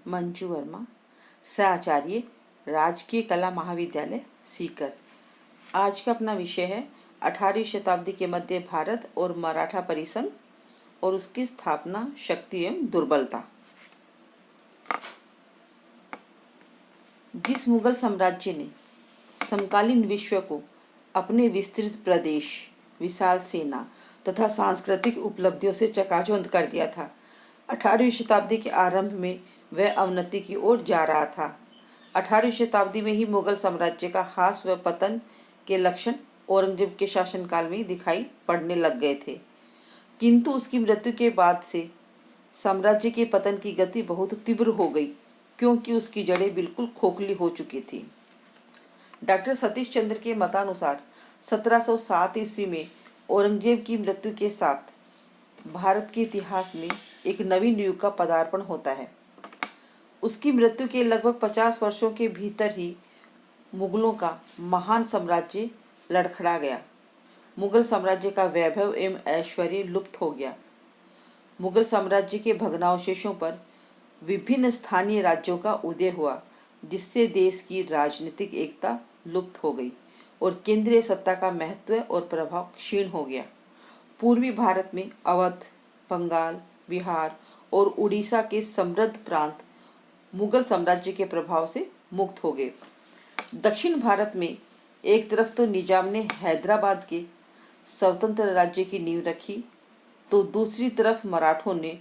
मंजू वर्मा, सहआचार्य, राजकीय कला महाविद्यालय सीकर। आज का अपना विषय है 18वीं शताब्दी के मध्य भारत और मराठा परिसंघ और उसकी स्थापना, शक्ति एवं दुर्बलता। जिस मुगल साम्राज्य ने समकालीन विश्व को अपने विस्तृत प्रदेश, विशाल सेना तथा सांस्कृतिक उपलब्धियों से चकाचौंध कर दिया था, 18वीं शताब्दी के आरंभ में वह अवनति की ओर जा रहा था। 18वीं शताब्दी में ही मुगल साम्राज्य का ह्रास व पतन के लक्षण औरंगजेब के शासनकाल में दिखाई पड़ने लग गए थे, किंतु उसकी मृत्यु के बाद से साम्राज्य के पतन की गति बहुत तीव्र हो गई, क्योंकि उसकी जड़ें बिल्कुल खोखली हो चुकी थी। डॉक्टर सतीश चंद्र के मतानुसार 1707 ईस्वी में औरंगजेब की मृत्यु के साथ भारत के इतिहास में एक नवीन युग का पदार्पण होता है। उसकी मृत्यु के लगभग 50 वर्षों के भीतर ही मुगलों का महान साम्राज्य लड़खड़ा गया। मुगल साम्राज्य का वैभव एवं ऐश्वर्य लुप्त हो गया। मुगल साम्राज्य के भग्नावशेषों पर विभिन्न स्थानीय राज्यों का उदय हुआ, जिससे देश की राजनीतिक एकता लुप्त हो गई और केंद्रीय सत्ता का महत्व और प्रभाव क्षीण हो गया। पूर्वी भारत में अवध, बंगाल, बिहार और उड़ीसा के समृद्ध प्रांत मुगल साम्राज्य के प्रभाव से मुक्त हो गए। दक्षिण भारत में एक तरफ तो निजाम ने हैदराबाद के स्वतंत्र राज्य की नींव रखी, तो दूसरी तरफ मराठों ने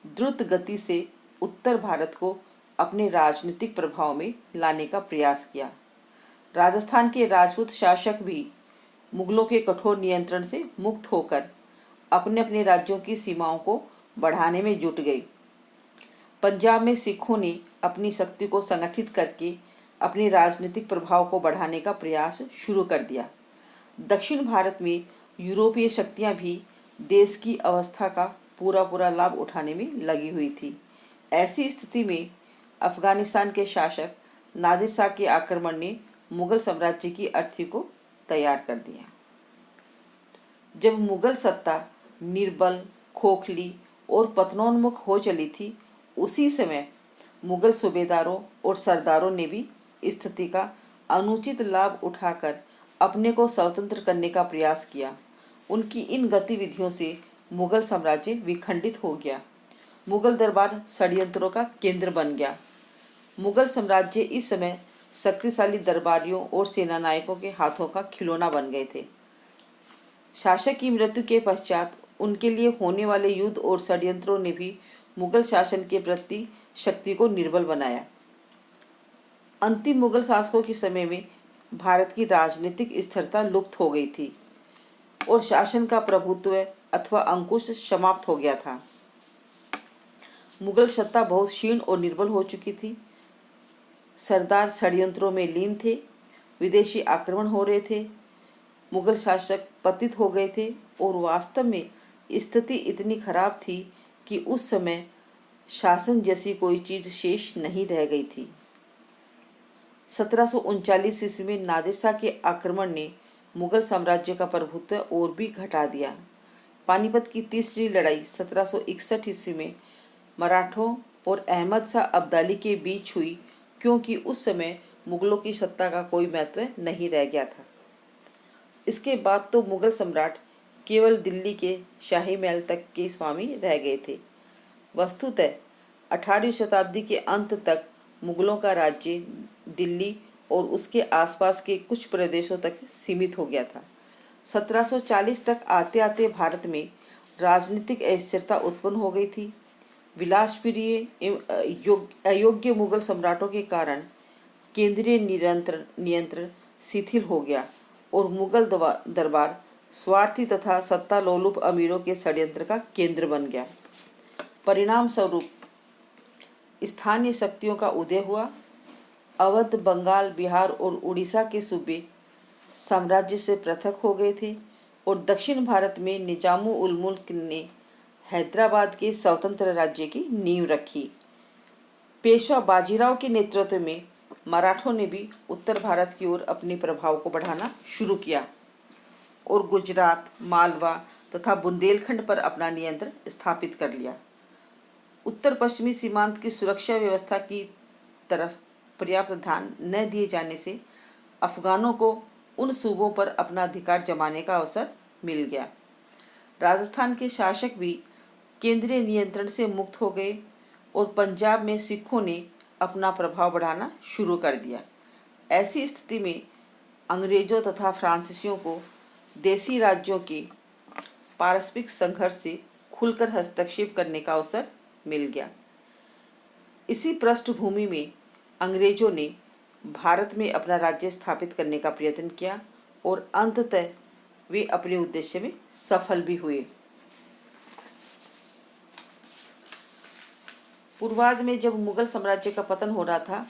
द्रुत गति से उत्तर भारत को अपने राजनीतिक प्रभाव में लाने का प्रयास किया। राजस्थान के राजपूत शासक भी मुगलों के कठोर नियंत्रण से मुक्त होकर अपने अपने राज्यों की सीमाओं को बढ़ाने में जुट गए। पंजाब में सिखों ने अपनी शक्ति को संगठित करके अपने राजनीतिक प्रभाव को बढ़ाने का प्रयास शुरू कर दिया। दक्षिण भारत में यूरोपीय शक्तियां भी देश की अवस्था का पूरा लाभ उठाने में लगी हुई थी। ऐसी स्थिति में अफगानिस्तान के शासक नादिर शाह के आक्रमण ने मुगल साम्राज्य की अर्थी को तैयार कर दिया। जब मुगल सत्ता निर्बल, खोखली और पतनोन्मुख हो चली थी, उसी समय मुगल सूबेदारों और सरदारों ने भी स्थिति का अनुचित लाभ उठाकर अपने को स्वतंत्र करने का प्रयास किया। उनकी इन गतिविधियों से मुगल साम्राज्य विखंडित हो गया। मुगल दरबार षड्यंत्रों का केंद्र बन गया। मुगल साम्राज्य इस समय शक्तिशाली दरबारियों और सेनानायकों के हाथों का खिलौना बन गए थे। शासक की मृत्यु के पश्चात उनके लिए होने वाले युद्ध और षड्यंत्रों ने भी मुगल शासन के प्रति शक्ति को निर्बल बनाया। अंतिम मुगल शासकों के समय में भारत की राजनीतिक स्थिरता लुप्त हो गई थी और शासन का प्रभुत्व अथवा अंकुश समाप्त हो गया था। मुगल सत्ता बहुत क्षीण और निर्बल हो चुकी थी। सरदार षड्यंत्रों में लीन थे, विदेशी आक्रमण हो रहे थे, मुगल शासक पतित हो गए थे और वास्तव में स्थिति इतनी खराब थी कि उस समय शासन जैसी कोई चीज शेष नहीं रह गई थी। 1739 ईस्वी में नादिर शाह के आक्रमण ने मुगल साम्राज्य का प्रभुत्व और भी घटा दिया। पानीपत की तीसरी लड़ाई 1761 ईस्वी में मराठों और अहमद शाह अब्दाली के बीच हुई, क्योंकि उस समय मुगलों की सत्ता का कोई महत्व नहीं रह गया था। इसके बाद तो मुगल सम्राट केवल दिल्ली के शाही महल तक के स्वामी रह गए थे। वस्तुतः 18वीं शताब्दी के अंत तक मुगलों का राज्य दिल्ली और उसके आसपास के कुछ प्रदेशों तक सीमित हो गया था। 1740 तक आते आते भारत में राजनीतिक अस्थिरता उत्पन्न हो गई थी। विलासप्रिय एवं अयोग्य मुगल सम्राटों के कारण केंद्रीय नियंत्रण शिथिल हो गया और मुगल दरबार स्वार्थी तथा सत्ता लोलुप अमीरों के षड्यंत्र का केंद्र बन गया। परिणाम स्वरूप स्थानीय शक्तियों का उदय हुआ। अवध, बंगाल, बिहार और उड़ीसा के सूबे साम्राज्य से पृथक हो गए थे और दक्षिण भारत में निजामुल उल मुल्क ने हैदराबाद के स्वतंत्र राज्य की नींव रखी। पेशवा बाजीराव के नेतृत्व में मराठों ने भी उत्तर भारत की ओर अपने प्रभाव को बढ़ाना शुरू किया और गुजरात, मालवा तथा बुंदेलखंड पर अपना नियंत्रण स्थापित कर लिया। उत्तर पश्चिमी सीमांत की सुरक्षा व्यवस्था की तरफ पर्याप्त ध्यान न दिए जाने से अफगानों को उन सूबों पर अपना अधिकार जमाने का अवसर मिल गया। राजस्थान के शासक भी केंद्रीय नियंत्रण से मुक्त हो गए और पंजाब में सिखों ने अपना प्रभाव बढ़ाना शुरू कर दिया। ऐसी स्थिति में अंग्रेजों तथा फ्रांसीसियों को देसी राज्यों के पारस्परिक संघर्ष से खुलकर हस्तक्षेप करने का अवसर मिल गया। इसी पृष्ठभूमि में अंग्रेजों ने भारत में अपना राज्य स्थापित करने का प्रयत्न किया और अंततः वे अपने उद्देश्य में सफल भी हुए। पूर्वार्ध में जब मुगल साम्राज्य का पतन हो रहा था,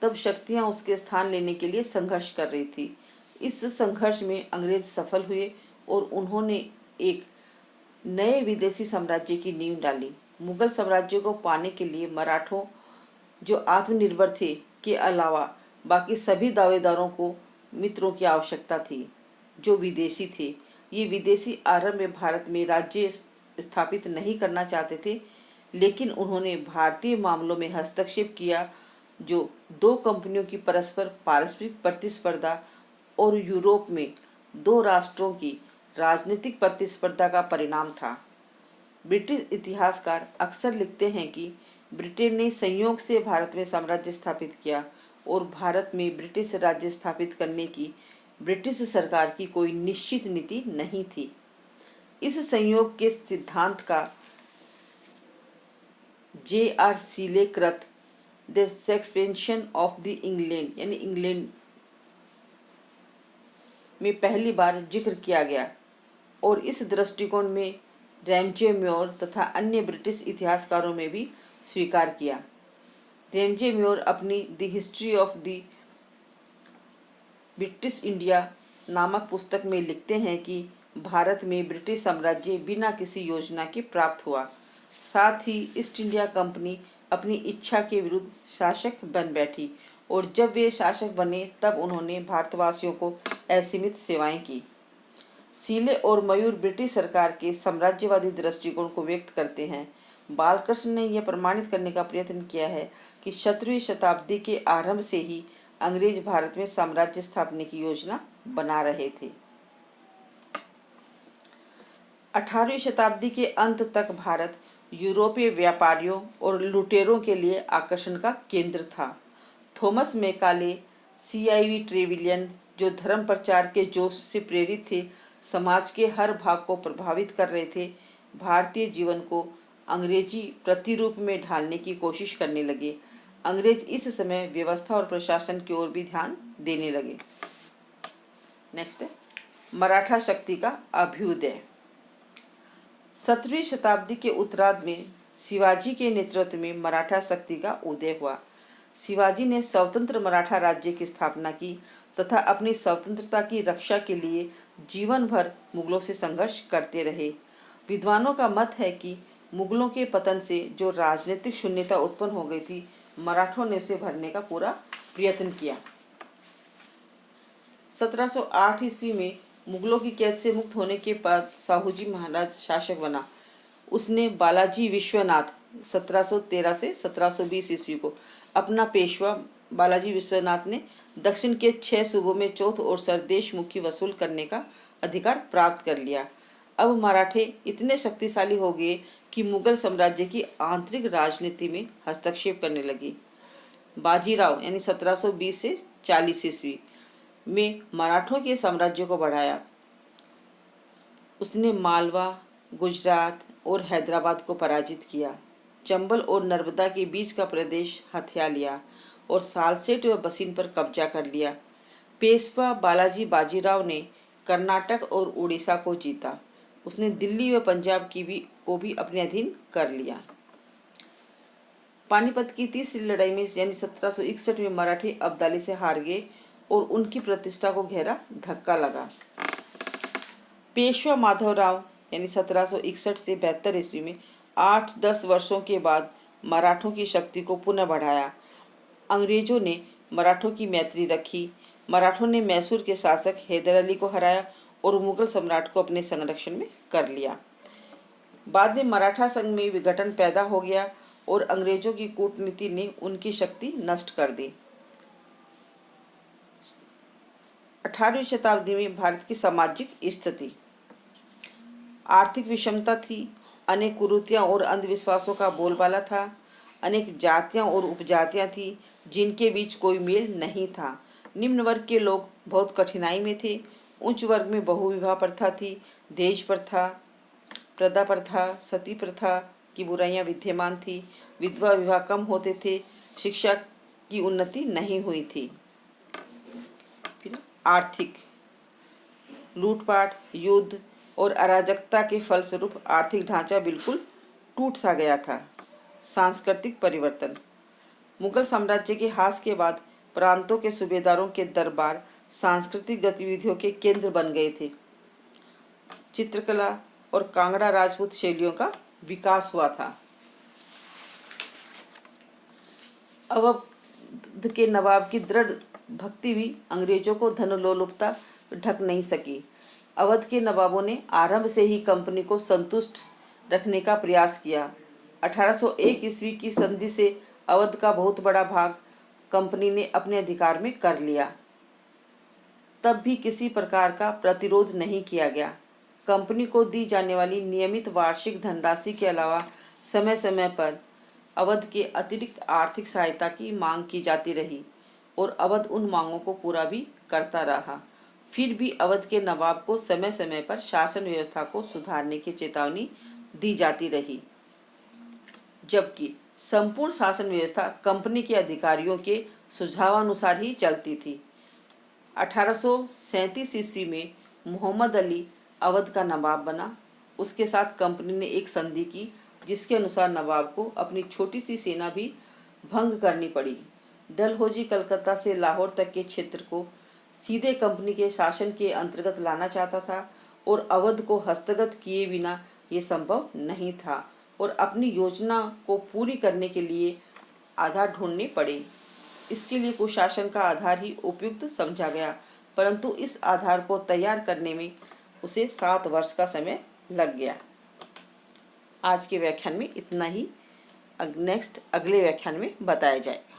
तब शक्तियां उसके स्थान लेने के लिए संघर्ष कर रही थी। इस संघर्ष में अंग्रेज सफल हुए और उन्होंने एक नए विदेशी साम्राज्य की नींव डाली। मुगल साम्राज्य को पाने के लिए मराठों, जो आत्मनिर्भर थे, के अलावा बाकी सभी दावेदारों को मित्रों की आवश्यकता थी जो विदेशी थे। ये विदेशी आरंभ में भारत में राज्य स्थापित नहीं करना चाहते थे, लेकिन उन्होंने भारतीय मामलों में हस्तक्षेप किया, जो दो कंपनियों की परस्पर पारस्परिक प्रतिस्पर्धा और यूरोप में दो राष्ट्रों की राजनीतिक प्रतिस्पर्धा का परिणाम था। ब्रिटिश इतिहासकार अक्सर लिखते हैं कि ब्रिटेन ने संयोग से भारत में साम्राज्य स्थापित किया और भारत में ब्रिटिश राज्य स्थापित करने की ब्रिटिश सरकार की कोई निश्चित नीति नहीं थी। इस संयोग के सिद्धांत का J.R. सीले कृत the expansion of the England यानी इंग्लैंड में पहली बार जिक्र किया गया और इस दृष्टिकोण में रैमजे म्योर तथा अन्य ब्रिटिश इतिहासकारों में भी स्वीकार किया। रैमजे म्योर अपनी the history of the British India नामक पुस्तक में लिखते हैं कि भारत में ब्रिटिश साम्राज्य बिना किसी योजना के प्राप्त हुआ। साथ ही ईस्ट इंडिया कंपनी अपनी इच्छा के विरुद्ध शासक बन बैठी और जब वे शासक बने तब उन्होंने भारतवासियों को असीमित सेवाएं की। सीले और मयूर ब्रिटिश सरकार के साम्राज्यवादी दृष्टिकोण को व्यक्त करते हैं। बालकृष्ण ने यह प्रमाणित करने का प्रयत्न किया है कि 17वीं शताब्दी के आरंभ से ही अंग्रेज भारत में साम्राज्य स्थापने की योजना बना रहे थे। 18वीं शताब्दी के अंत तक भारत यूरोपीय व्यापारियों और लुटेरों के लिए आकर्षण का केंद्र था। Thomas Macaulay, C.I.V. ट्रेविलियन, जो धर्म प्रचार के जोश से प्रेरित थे, समाज के हर भाग को प्रभावित कर रहे थे, भारतीय जीवन को अंग्रेजी प्रतिरूप में ढालने की कोशिश करने लगे। अंग्रेज इस समय व्यवस्था और प्रशासन की ओर भी ध्यान देने लगे। नेक्स्ट है मराठा शक्ति का अभ्युदय। 17वीं शताब्दी के उत्तरार्ध में शिवाजी के नेतृत्व में मराठा शक्ति का उदय हुआ। शिवाजी ने स्वतंत्र मराठा राज्य की स्थापना की तथा अपनी स्वतंत्रता की रक्षा के लिए जीवन भर मुगलों से संघर्ष करते रहे। विद्वानों का मत है कि मुगलों के पतन से जो राजनीतिक शून्यता उत्पन्न हो गई थी, मराठों ने उसे भरने का पूरा प्रयत्न किया। 1708 ईस्वी में मुगलों की कैद से मुक्त होने के बाद साहूजी महाराज शासक बना। उसने बालाजी विश्वनाथ 1713 से 1720 ईस्वी को अपना पेशवा बालाजी विश्वनाथ ने दक्षिण के 6 सूबों में चौथ और सरदेश मुखी वसूल करने का अधिकार प्राप्त कर लिया। अब मराठे इतने शक्तिशाली हो गए कि मुगल साम्राज्य की आंतरिक राजनीति में हस्तक्षेप करने लगे। बाजीराव यानी 1720 से 40 ईस्वी में मराठों के साम्राज्य को बढ़ाया। उसने मालवा, गुजरात और हैदराबाद को पराजित किया, चंबल और नर्मदा के बीच का प्रदेश हथिया लिया और सालसेट व बसीन पर कब्जा कर लिया। पेशवा बालाजी बाजीराव ने कर्नाटक और उड़ीसा को जीता। उसने दिल्ली व पंजाब को भी अपने अधीन कर लिया। पानीपत की तीसरी लड़ाई में यानी 1761 में मराठे अब्दाली से हार गए और उनकी प्रतिष्ठा को गहरा धक्का लगा। पेशवा माधवराव यानी 1761 से 72 ईस्वी में 8-10 वर्षों के बाद मराठों की शक्ति को पुनः बढ़ाया। अंग्रेजों ने मराठों की मैत्री रखी। मराठों ने मैसूर के शासक हैदर अली को हराया और मुगल सम्राट को अपने संरक्षण में कर लिया। बाद में मराठा संघ में विघटन पैदा हो गया। और अंग्रेजों की कूटनीति ने उनकी शक्ति नष्ट कर दी। 18वीं शताब्दी में भारत की सामाजिक स्थिति, आर्थिक विषमता थी, अनेक कुरीतियां और अंधविश्वासों का बोलबाला था, अनेक जातियां और उपजातियां थी जिनके बीच कोई मेल नहीं था। निम्न वर्ग के लोग बहुत कठिनाई में थे। उच्च वर्ग में बहुविवाह प्रथा थी, दहेज प्रथा, प्रदा प्रथा, सती प्रथा की बुराइयां विद्यमान थी, विधवा विवाह कम होते थे, शिक्षा की उन्नति नहीं हुई थी। फिर आर्थिक लूटपाट, युद्ध और अराजकता के फलस्वरूप आर्थिक ढांचा बिल्कुल टूट सा गया था। सांस्कृतिक परिवर्तन, मुगल साम्राज्य के ह्रास के बाद प्रांतों के सूबेदारों के दरबार सांस्कृतिक गतिविधियों के केंद्र बन गए थे। चित्रकला और कांगड़ा राजपूत शैलियों का विकास हुआ था। अवध के नवाब की दृढ़ भक्ति भी अंग्रेजों को धनलोलुपता ढक नहीं सकी। अवध के नवाबों ने आरंभ से ही कंपनी को संतुष्ट रखने का प्रयास किया। 1801 ईस्वी की संधि से अवध का बहुत बड़ा भाग कंपनी ने अपने अधिकार में कर लिया। तब भी किसी प्रकार का प्रतिरोध नहीं किया गया। कंपनी को दी जाने वाली नियमित वार्षिक धनराशि के अलावा समय समय पर अवध के अतिरिक्त आर्थिक सहायता की मांग की जाती रही और अवध उन मांगों को पूरा भी करता रहा। फिर भी अवध के नवाब को समय समय पर शासन व्यवस्था को सुधारने की चेतावनी दी जाती रही, जबकि संपूर्ण शासन व्यवस्था कंपनी के अधिकारियों के सुझावानुसार ही चलती थी। 1837 ईस्वी में मोहम्मद अली अवध का नवाब बना। उसके साथ कंपनी ने एक संधि की जिसके अनुसार नवाब को अपनी छोटी सी सेना भी भंग करनी पड़ी। डलहौजी कलकत्ता से लाहौर तक के क्षेत्र को सीधे कंपनी के शासन के अंतर्गत लाना चाहता था और अवध को हस्तगत किए बिना ये संभव नहीं था और अपनी योजना को पूरी करने के लिए आधार ढूंढने पड़े। इसके लिए कुशासन का आधार ही उपयुक्त समझा गया, परंतु इस आधार को तैयार करने में उसे 7 वर्ष का समय लग गया। आज के व्याख्यान में इतना ही। अगले व्याख्यान में बताया जाएगा।